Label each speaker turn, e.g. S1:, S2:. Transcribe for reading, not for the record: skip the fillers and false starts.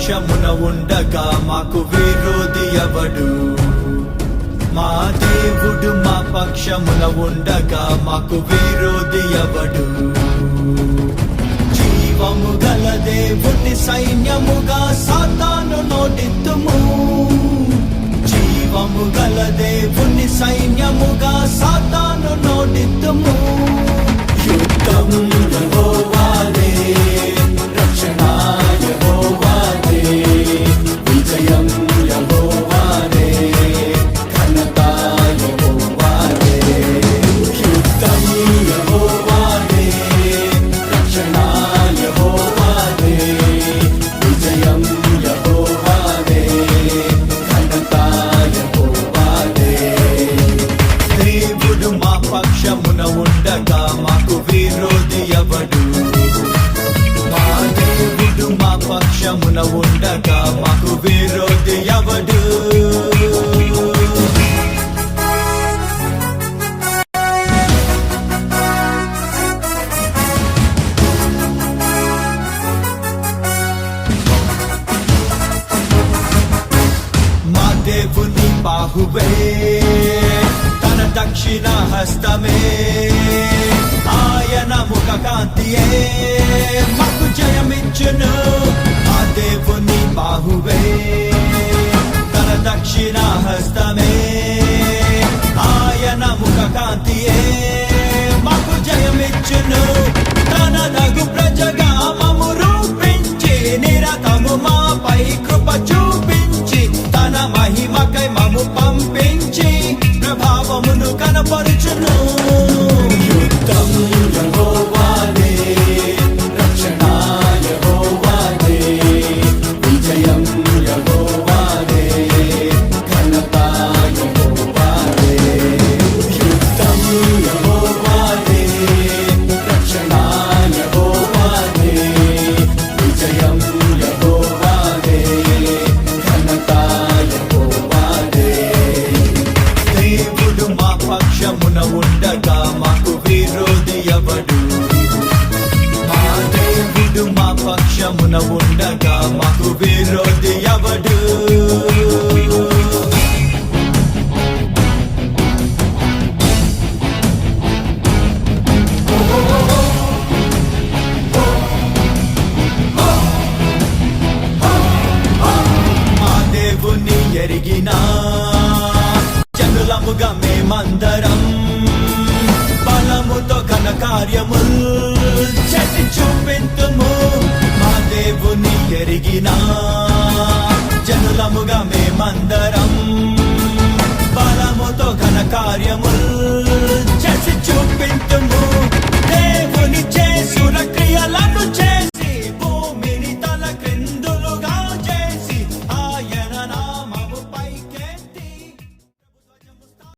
S1: పక్షమున ఉండగా మాకు విరోధి ఎవడు? మా దేవుడు మా పక్షమున ఉండగా మాకు విరోధి ఎవడు? జీవము గల దేవుని సైన్యముగా సాతాను నోటిత్తుము. జీవము గల దేవుని సైన్యముగా సాతాను నోటిత్తుము. యుద్ధం యెహోవాదే, రక్షణ యెహోవాదే, విజయం యెహోవాదే, ఘనత యెహోవాదే. యుద్ధం యెహోవాదే, రక్షణ యెహోవాదే, విజయం యెహోవాదే, ఘనత యెహోవాదే. దేవుడు మా పక్షమున ఉండగా మాకు విరోధి ఎవడు? మా దేవుడు మా పక్షమున ఉండగా మాకు విరోధి ఎవడు? మా దేవుని బాహువే, తన దక్షిణ హస్తమే, ఆయన ముఖ కాంతియే మాకు జయమిచ్చును. మా దేవుని బాహువే, తన దక్షిణ హస్తమే, ఆయన ముఖ కాంతియే మాకు జయమిచ్చును. తన దగు ప్రజగా మము రూపించి నిరతము మాపై కృప చూపించి తన మహిమకై మము పంపించి ప్రభావమును కనపరుచును. యుద్ధం యెహోవాదే, రక్షణ యెహోవాదే, విజయం యెహోవాదే, ఘనత యెహోవాదే. యుద్ధం యెహోవాదే, రక్షణ యెహోవాదే, విజయం యెహోవాదే, ఘనత యెహోవాదే. దేవుడు మా పక్షమున ఉండగా మాకు విరోధి ఎవడు? మా దేవుడు మా పక్షమున ఉండగా మాకు విరోధి ఎవడు? మా దేవుని ఎరిగిన జనులముగా మేమందరం బలముతో ఘన కార్యముల్ చేసి చూపింతుము. మా దేవుని ఎరిగిన జనులముగా మేమందరం బలముతో ఘన కార్యముల్ చేసి చూపింతుము.